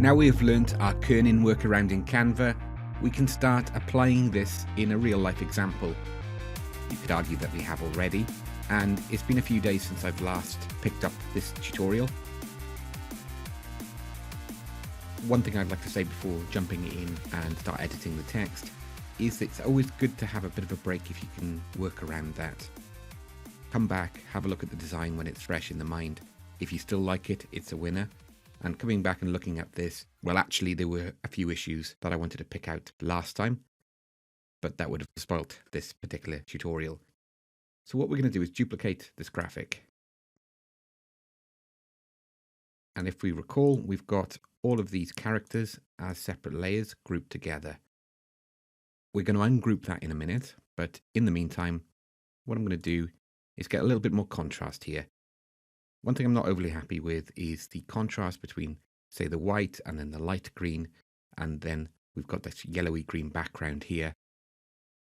Now we have learnt our kerning workaround in Canva, we can start applying this in a real-life example. You could argue that we have already, and it's been a few days since I've last picked up this tutorial. One thing I'd like to say before jumping in and start editing the text is that it's always good to have a bit of a break if you can work around that. Come back, have a look at the design when it's fresh in the mind. If you still like it, it's a winner. And coming back and looking at this, well, actually there were a few issues that I wanted to pick out last time, but that would have spoilt this particular tutorial. So what we're going to do is duplicate this graphic. And if we recall, we've got all of these characters as separate layers grouped together. We're going to ungroup that in a minute, but in the meantime, what I'm going to do is get a little bit more contrast here. One thing I'm not overly happy with is the contrast between, say, the white and then the light green, and then we've got this yellowy green background here.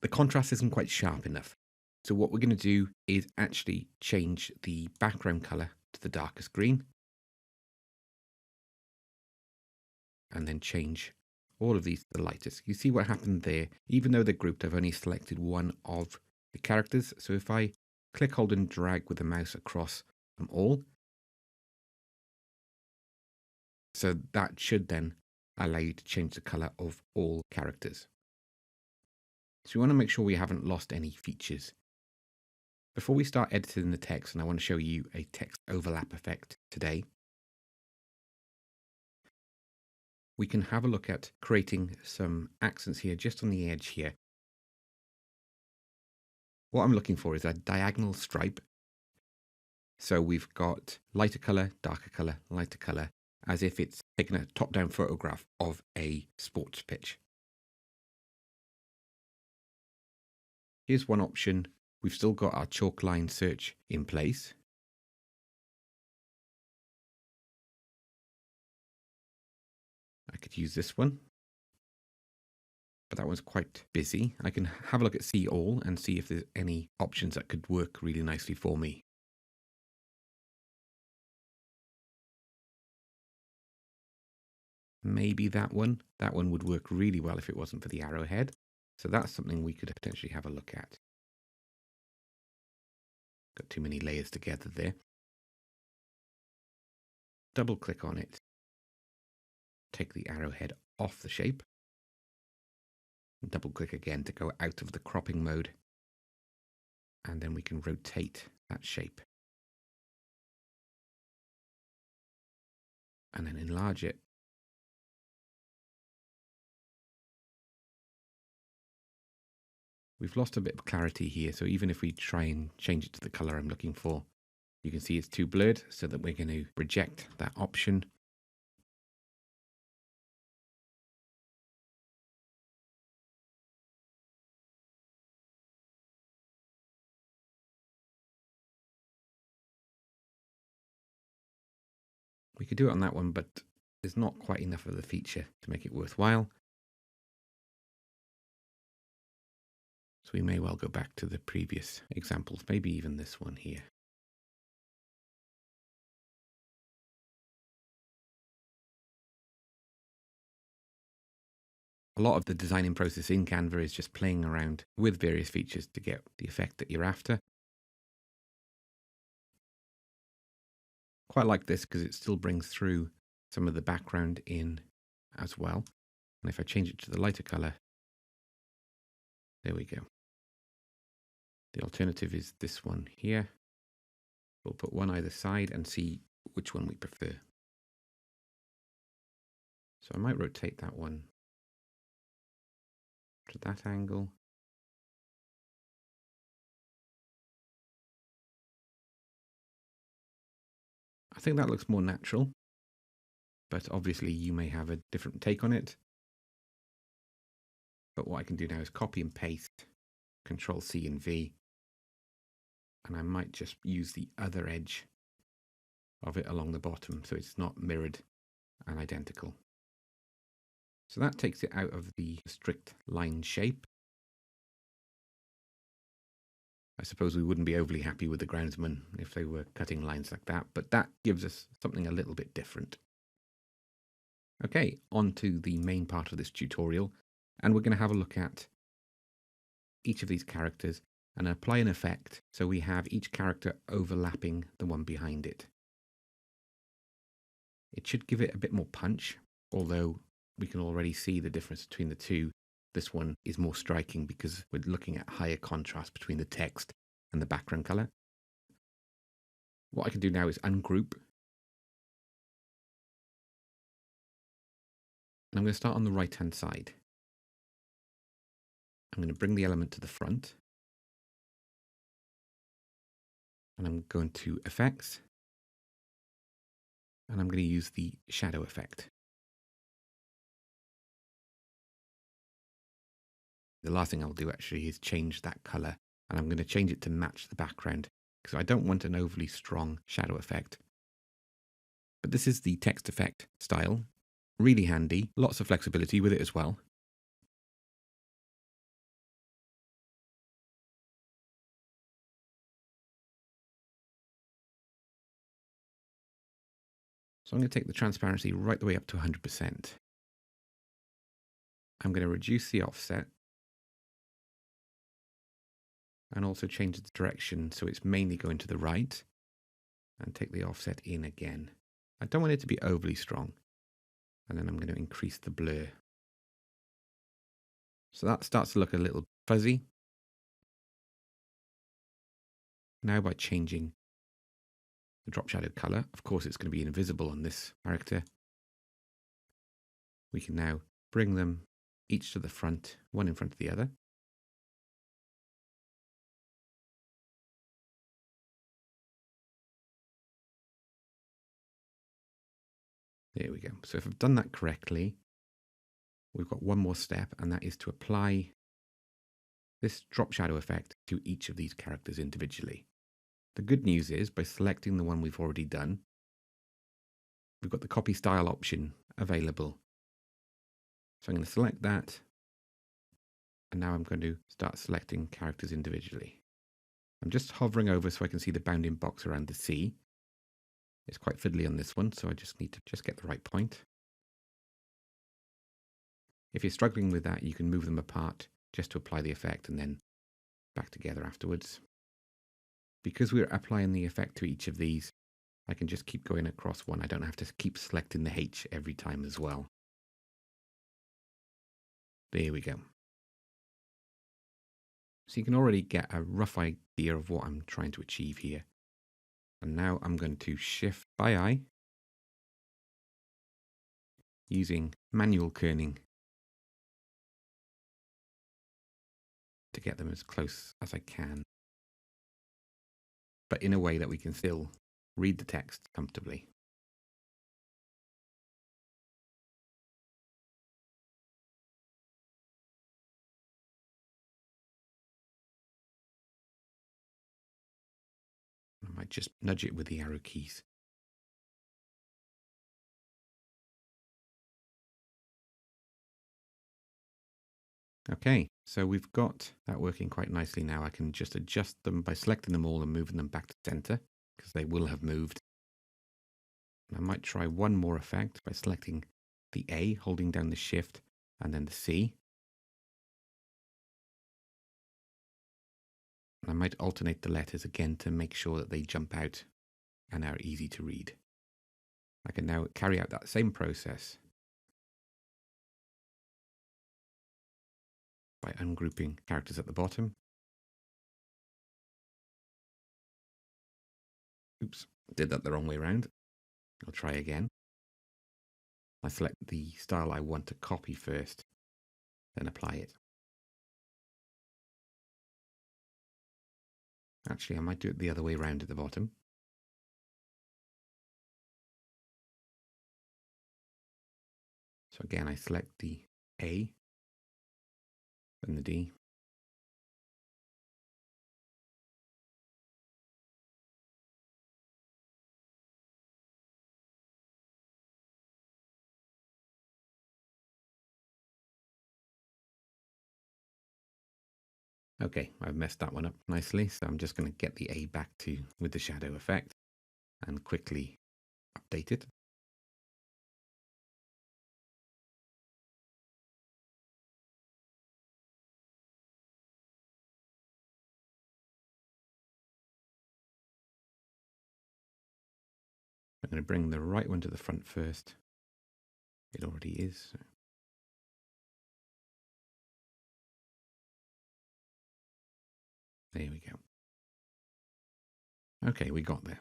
The contrast isn't quite sharp enough. So what we're going to do is actually change the background color to the darkest green, and then change all of these to the lightest. You see what happened there? Even though they're grouped, I've only selected one of the characters. So if I click, hold and drag with the mouse across them all, so that should then allow you to change the color of all characters. So we want to make sure we haven't lost any features. Before we start editing the text, and I want to show you a text overlap effect today, we can have a look at creating some accents here, just on the edge here. What I'm looking for is a diagonal stripe. So we've got lighter color, lighter color, as if it's taken a top-down photograph of a sports pitch. Here's one option. We've still got our chalk line search in place. I could use this one, but that one's quite busy. I can have a look at see all and see if there's any options that could work really nicely for me. Maybe that one would work really well if it wasn't for the arrowhead. So that's something we could potentially have a look at. Got too many layers together there. Double click on it. Take the arrowhead off the shape. Double click again to go out of the cropping mode. And then we can rotate that shape. And then enlarge it. We've lost a bit of clarity here, so even if we try and change it to the color I'm looking for, you can see it's too blurred, so that we're going to reject that option. We could do it on that one, but there's not quite enough of the feature to make it worthwhile. So we may well go back to the previous examples, maybe even this one here. A lot of the designing process in Canva is just playing around with various features to get the effect that you're after. Quite like this because it still brings through some of the background in as well. And if I change it to the lighter color, there we go. The alternative is this one here. We'll put one either side and see which one we prefer. So I might rotate that one to that angle. I think that looks more natural, but obviously you may have a different take on it. But what I can do now is copy and paste, Control C and V, and I might just use the other edge of it along the bottom so it's not mirrored and identical. So that takes it out of the strict line shape. I suppose we wouldn't be overly happy with the groundsman if they were cutting lines like that, but that gives us something a little bit different. Okay, on to the main part of this tutorial, and we're going to have a look at each of these characters and apply an effect so we have each character overlapping the one behind it. It should give it a bit more punch, although we can already see the difference between the two. This one is more striking because we're looking at higher contrast between the text and the background color. What I can do now is ungroup. And I'm going to start on the right-hand side. I'm going to bring the element to the front. And I'm going to Effects. And I'm going to use the shadow effect. The last thing I'll do actually is change that color. And I'm going to change it to match the background because I don't want an overly strong shadow effect. But this is the text effect style. Really handy. Lots of flexibility with it as well. So I'm going to take the transparency right the way up to 100%. I'm going to reduce the offset and also change the direction so it's mainly going to the right and take the offset in again. I don't want it to be overly strong. And then I'm going to increase the blur. So that starts to look a little fuzzy. Now by changing the drop shadow color, of course it's going to be invisible on this character. We can now bring them each to the front, one in front of the other. There we go. So if I've done that correctly, we've got one more step, and that is to apply this drop shadow effect to each of these characters individually. The good news is, by selecting the one we've already done, we've got the copy style option available. So I'm going to select that, and now I'm going to start selecting characters individually. I'm just hovering over so I can see the bounding box around the C. It's quite fiddly on this one, so I just need to get the right point. If you're struggling with that, you can move them apart just to apply the effect and then back together afterwards. Because we're applying the effect to each of these, I can just keep going across one. I don't have to keep selecting the H every time as well. There we go. So you can already get a rough idea of what I'm trying to achieve here. And now I'm going to shift by eye using manual kerning to get them as close as I can, but in a way that we can still read the text comfortably. I might just nudge it with the arrow keys. Okay, so we've got that working quite nicely now. I can just adjust them by selecting them all and moving them back to center because they will have moved. I might try one more effect by selecting the A, holding down the shift, and then the C. I might alternate the letters again to make sure that they jump out and are easy to read. I can now carry out that same process by ungrouping characters at the bottom. Oops, did that the wrong way around. I'll try again. I select the style I want to copy first, then apply it. Actually, I might do it the other way around at the bottom. So again, I select the A, then the D. Okay, I've messed that one up nicely, so I'm just going to get the A back to with the shadow effect and quickly update it. I'm going to bring the right one to the front first. It already is. So. There we go. Okay, we got there.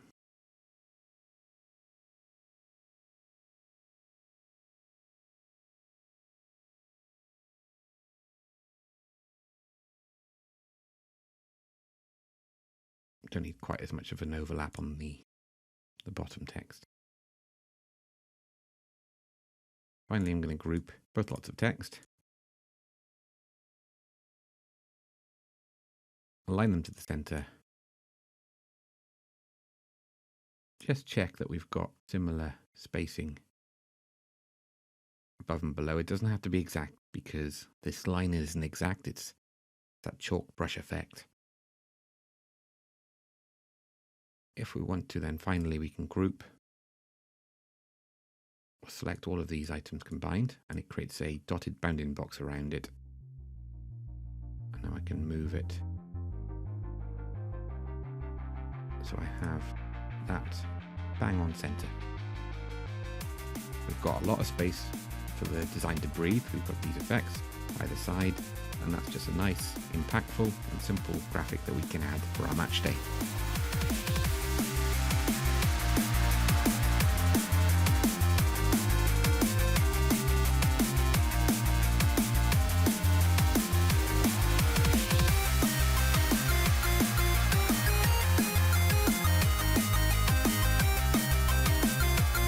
Don't need quite as much of an overlap on the bottom text. Finally, I'm going to group both lots of text. Align them to the center. Just check that we've got similar spacing above and below. It doesn't have to be exact because this line isn't exact. It's that chalk brush effect. If we want to, then finally we can group. We'll select all of these items combined, and it creates a dotted bounding box around it. And now I can move it. So I have that bang on center. We've got a lot of space for the design to breathe. We've got these effects either side, and that's just a nice, impactful and simple graphic that we can add for our match day.